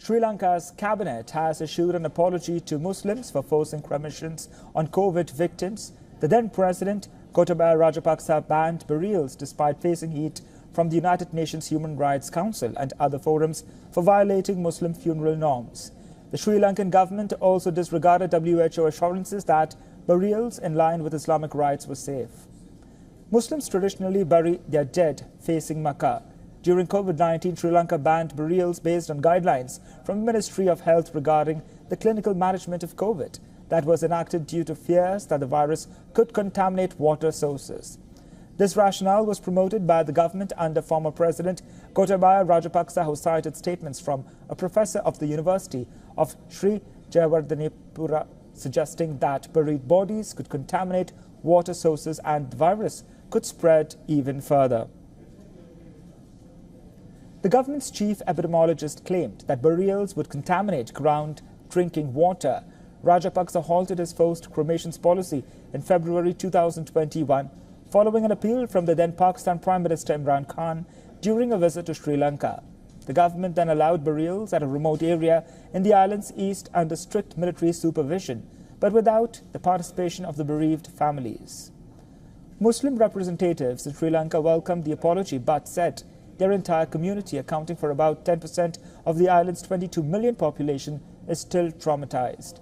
Sri Lanka's cabinet has issued an apology to Muslims for forcing cremations on COVID victims. The then President Gotabaya Rajapaksa banned burials despite facing heat from the United Nations Human Rights Council and other forums for violating Muslim funeral norms. The Sri Lankan government also disregarded WHO assurances that burials in line with Islamic rites were safe. Muslims traditionally bury their dead facing Makkah. During COVID-19, Sri Lanka banned burials based on guidelines from the Ministry of Health regarding the clinical management of COVID that was enacted due to fears that the virus could contaminate water sources. This rationale was promoted by the government under former President Gotabaya Rajapaksa, who cited statements from a professor of the University of Sri Jayawardhanepura suggesting that buried bodies could contaminate water sources and the virus could spread even further. The government's chief epidemiologist claimed that burials would contaminate ground drinking water. Rajapaksa halted his forced cremations policy in February 2021 following an appeal from the then Pakistan Prime Minister Imran Khan during a visit to Sri Lanka. The government then allowed burials at a remote area in the island's east under strict military supervision, but without the participation of the bereaved families. Muslim representatives in Sri Lanka welcomed the apology but said their entire community, accounting for about 10% of the island's 22 million population, is still traumatized.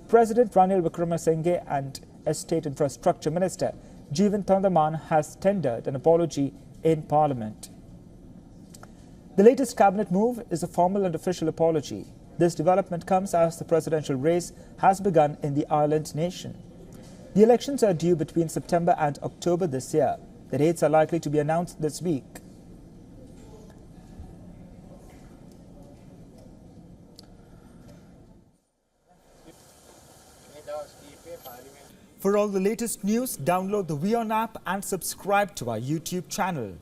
President Ranil Wickremesinghe and State Infrastructure Minister Jeevan Thondaman has tendered an apology in Parliament. The latest cabinet move is a formal and official apology. This development comes as the presidential race has begun in the island nation. The elections are due between September and October this year. The dates are likely to be announced this week. For all the latest news, download the WION app and subscribe to our YouTube channel.